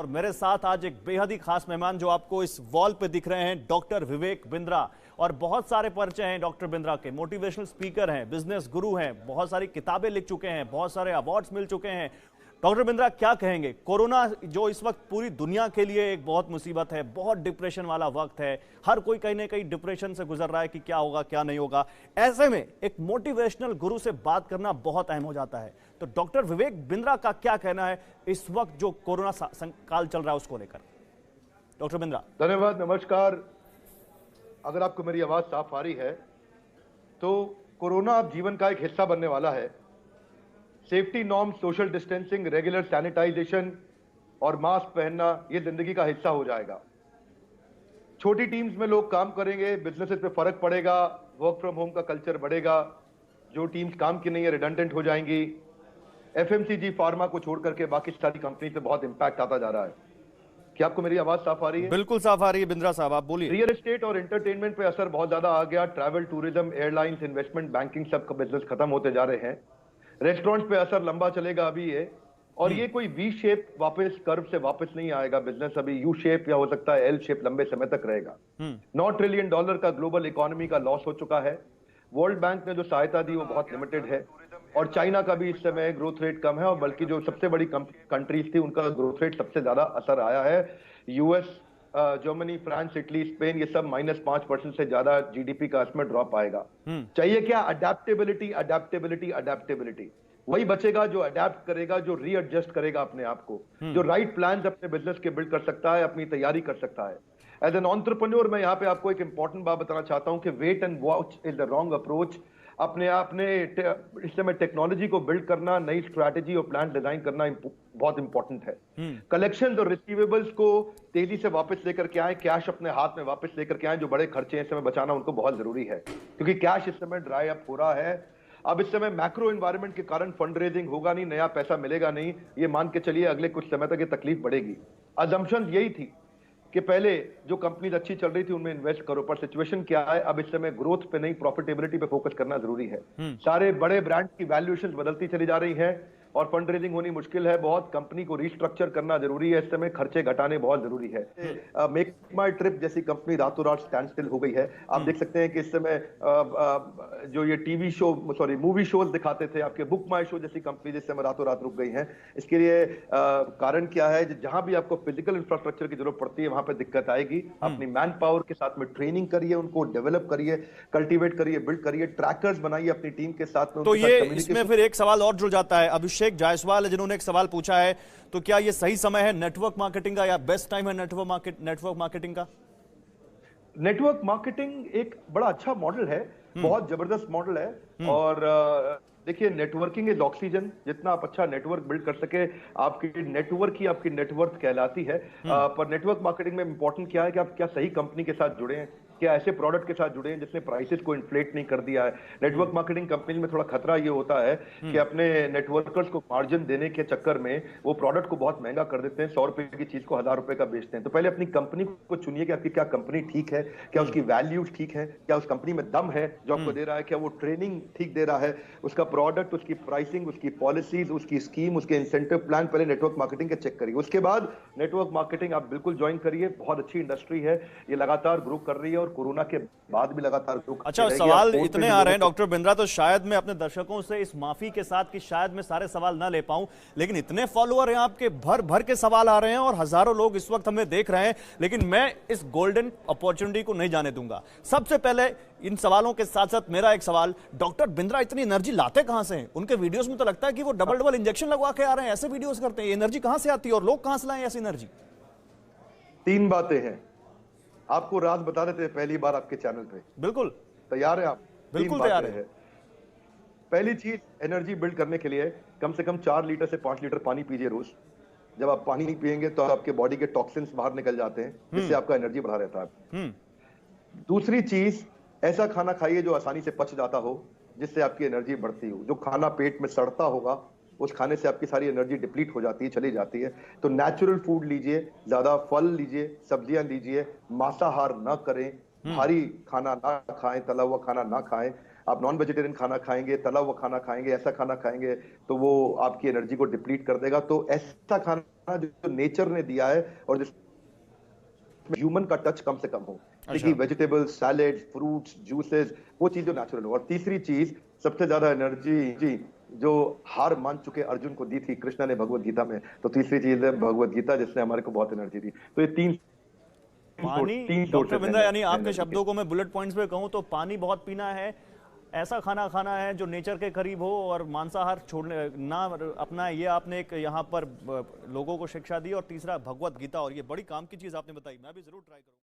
और मेरे साथ आज एक बेहद ही खास मेहमान जो आपको इस वॉल पे दिख रहे हैं, डॉक्टर विवेक बिंद्रा। और बहुत सारे परिचय हैं डॉक्टर बिंद्रा के, मोटिवेशनल स्पीकर हैं, बिजनेस गुरु हैं, बहुत सारी किताबें लिख चुके हैं, बहुत सारे अवार्ड्स मिल चुके हैं। डॉक्टर बिंद्रा क्या कहेंगे? कोरोना जो इस वक्त पूरी दुनिया के लिए एक बहुत मुसीबत है, बहुत डिप्रेशन वाला वक्त है, हर कोई कहीं ना कहीं डिप्रेशन से गुजर रहा है कि क्या होगा क्या नहीं होगा। ऐसे में एक मोटिवेशनल गुरु से बात करना बहुत अहम हो जाता है। तो डॉक्टर विवेक बिंद्रा का क्या कहना है इस वक्त जो कोरोना काल चल रहा है उसको लेकर? डॉक्टर बिंद्रा। धन्यवाद, नमस्कार। अगर आपको मेरी आवाज साफ आ रही है तो कोरोना अब जीवन का एक हिस्सा बनने वाला है। Safety norm, social distancing, regular sanitization और मास्क पहनना ये जिंदगी का हिस्सा हो जाएगा। छोटी टीम्स में लोग काम करेंगे, बिजनेसेस पे फर्क पड़ेगा, वर्क फ्रॉम होम का कल्चर बढ़ेगा। जो टीम्स काम की नहीं है रिडंडेंट हो जाएंगी। एफएमसीजी, फार्मा को छोड़ करके बाकी सारी कंपनी पे बहुत इंपैक्ट आता जा रहा है। क्या आपको मेरी आवाज साफ आ रही है? बिल्कुल साफ आ रही है बिंद्रा साहब, आप बोलिए। रियल एस्टेट और एंटरटेनमेंट पे असर बहुत ज्यादा आ गया। Travel, tourism, airlines, investment, banking, सब का बिजनेस खत्म होते जा रहे हैं। रेस्टोरेंट्स पे असर लंबा चलेगा अभी ये, और ये कोई वी शेप वापस कर्व से वापस नहीं आएगा। बिजनेस अभी यू शेप या हो सकता है एल शेप लंबे समय तक रहेगा। $9 ट्रिलियन का ग्लोबल इकोनॉमी का लॉस हो चुका है। वर्ल्ड बैंक ने जो सहायता दी वो बहुत लिमिटेड है, और चाइना का भी इस समय ग्रोथ रेट कम है, और बल्कि जो सबसे बड़ी कंट्रीज थी उनका ग्रोथ रेट सबसे ज्यादा असर आया है। US, Germany, France, Italy, Spain, ये सब -5% से ज्यादा जीडीपी का इसमें ड्रॉप आएगा। चाहिए क्या? Adaptability, adaptability, adaptability. वही बचेगा जो अडेप्ट करेगा, जो रीएडजस्ट करेगा अपने आप को, जो राइट प्लान्स अपने बिजनेस के बिल्ड कर सकता है, अपनी तैयारी कर सकता है। एज एन एंटरप्रेन्योर मैं यहाँ पे आपको एक इंपॉर्टेंट बात बताना चाहता हूँ कि wait and watch is the wrong approach. अपने इस समय टेक्नोलॉजी को बिल्ड करना, नई स्ट्रैटेजी और प्लान डिजाइन करना बहुत इंपॉर्टेंट है। कलेक्शन और रिसीवेबल्स को तेजी से वापस लेकर के आए, कैश अपने हाथ में वापस लेकर के आए। जो बड़े खर्चे इस समय बचाना उनको बहुत जरूरी है, क्योंकि कैश इस समय ड्राई अप हो रहा है। अब इस समय मैक्रो एनवायरनमेंट के कारण फंड रेजिंग होगा नहीं, नया पैसा मिलेगा नहीं, ये मान के चलिए अगले कुछ समय तक ये तकलीफ बढ़ेगी। अजम्पशन यही थी कि पहले जो कंपनीज अच्छी चल रही थी उनमें इन्वेस्ट करो, पर सिचुएशन क्या है, अब इस समय ग्रोथ पे नहीं, प्रॉफिटेबिलिटी पे फोकस करना जरूरी है। सारे बड़े ब्रांड की वैल्यूएशन बदलती चली जा रही है और फंड रेजिंग होनी मुश्किल है बहुत। कंपनी को रिस्ट्रक्चर करना जरूरी है, इस समय खर्चे घटाने बहुत जरूरी है। मेक माई ट्रिप जैसी कंपनी रातों रात स्टैंड स्टिल हो गई है। आप देख सकते हैं कि इस समय जो ये TV show, sorry movie shows दिखाते थे, आपके बुक माई शो जैसी कंपनी जिस समय रातों रात रुक गई है। इसके लिए कारण क्या है? जहां भी आपको फिजिकल इंफ्रास्ट्रक्चर की जरूरत पड़ती है वहां पर दिक्कत आएगी। अपनी मैन पावर के साथ में ट्रेनिंग करिए, उनको डेवलप करिए, कल्टीवेट करिए, बिल्ड करिए, ट्रैकर्स बनाइए अपनी टीम के साथ में। तो ये इसमें फिर एक सवाल और जुड़ जाता है, अभिषेक जायसवाल है जिन्होंने एक सवाल पूछा है, तो क्या ये सही समय है नेटवर्क मार्केटिंग का, या बेस्ट टाइम है नेटवर्क मार्केटिंग का? नेटवर्क मार्केटिंग एक बड़ा अच्छा मॉडल है, बहुत जबरदस्त मॉडल है। और देखिए, नेटवर्किंग इज ऑक्सीजन। जितना आप अच्छा नेटवर्क बिल्ड कर सके, आपकी नेटवर्क ही आपकी नेटवर्थ कहलाती है। पर नेटवर्क मार्केटिंग में इंपॉर्टेंट क्या है कि आप क्या सही कंपनी के साथ जुड़े हैं, क्या ऐसे प्रोडक्ट के साथ जुड़े हैं जिसने प्राइसेस को इन्फ्लेट नहीं कर दिया है। नेटवर्क मार्केटिंग कंपनी में थोड़ा खतरा ये होता है कि अपने नेटवर्कर्स को मार्जिन देने के चक्कर में वो प्रोडक्ट को बहुत महंगा कर देते हैं। 100 रुपए की चीज को 1000 रुपए का बेचते हैं। तो पहले अपनी कंपनी को चुनिए कि आपकी क्या कंपनी ठीक है, क्या उसकी वैल्यूज ठीक है, क्या उस कंपनी में दम है जो आपको दे रहा है, क्या वो ट्रेनिंग ठीक दे रहा है, उसका प्रोडक्ट, उसकी प्राइसिंग, उसकी पॉलिसीज, उसकी स्कीम, उसके इंसेंटिव प्लान। पहले नेटवर्क मार्केटिंग के चेक करिए, उसके बाद नेटवर्क मार्केटिंग आप बिल्कुल ज्वाइन करिए। बहुत अच्छी इंडस्ट्री है, ये लगातार ग्रो कर रही है और कोरोना के बाद भी लगातार ग्रो। अच्छा, सवाल इतने आ रहे हैं डॉक्टर बिंद्रा, तो शायद मैं अपने दर्शकों से इस माफी के साथ कि शायद मैं सारे सवाल ना ले पाऊं, लेकिन इतने फॉलोअर हैं आपके, भर भर के सवाल आ रहे हैं और हजारों लोग इस वक्त हमें देख रहे हैं, लेकिन मैं इस गोल्डन अपॉर्चुनिटी को नहीं जाने दूंगा। सबसे पहले इन सवालों के साथ साथ मेरा एक सवाल, डॉक्टर बिंद्रा इतनी एनर्जी लाते कहां से हैं? उनके वीडियोस में तो लगता है कि वो डबल इंजेक्शन लगवा के आ रहे हैं, ऐसे वीडियोस करते हैं। एनर्जी कहां से आती है और लोग कहां से लाएं ऐसी एनर्जी? 3 बातें हैं, आपको राज बता देते हैं पहली बार आपके चैनल पे। बिल्कुल तैयार है आप? बिल्कुल तैयार है। पहली चीज, एनर्जी बिल्ड करने के लिए कम से कम 4 लीटर से 5 लीटर पानी पीजिए रोज। जब आप पानी नहीं पिएंगे तो आपके बॉडी के टॉक्सिन्स बाहर निकल जाते हैं, जिससे आपका एनर्जी बढ़ा रहता है। दूसरी चीज, ऐसा खाना खाइए जो आसानी से पच जाता हो, जिससे आपकी एनर्जी बढ़ती हो। जो खाना पेट में सड़ता होगा उस खाने से आपकी सारी एनर्जी डिप्लीट हो जाती है, चली जाती है। तो नेचुरल फूड लीजिए, ज्यादा फल लीजिए, सब्जियां लीजिए, मांसाहार ना करें, भारी खाना ना खाएं, तला हुआ खाना ना खाएं। आप नॉन वेजिटेरियन खाना खाएंगे, तला हुआ खाना खाएंगे, ऐसा खाना खाएंगे तो वो आपकी एनर्जी को डिप्लीट कर देगा। तो ऐसा खाना जो नेचर ने दिया है और जिसमें ह्यूमन का टच कम से कम हो, देखिए वेजिटेबल्स, सैलेड, फ्रूट्स, जूसेस, वो चीज जो नेचुरल हो। और तीसरी चीज, सबसे ज्यादा एनर्जी जी जो हार मान चुके अर्जुन को दी थी कृष्णा ने भगवत गीता में, तो तीसरी चीज है भगवत गीता, जिसने हमारे को बहुत एनर्जी दी। तो ये तीन पानी। तीन डॉक्टर सोर्सेज बिंद्रा, यानी हैं आपके एनर्जी के। शब्दों को मैं बुलेट पॉइंट्स पे कहूं तो पानी बहुत पीना है, ऐसा खाना खाना है जो नेचर के करीब हो, और मांसाहार छोड़ने ना अपना, ये आपने एक यहाँ पर लोगों को शिक्षा दी। और तीसरा भगवत गीता, और ये बड़ी काम की चीज आपने बताई, मैं भी जरूर ट्राई करूंगा।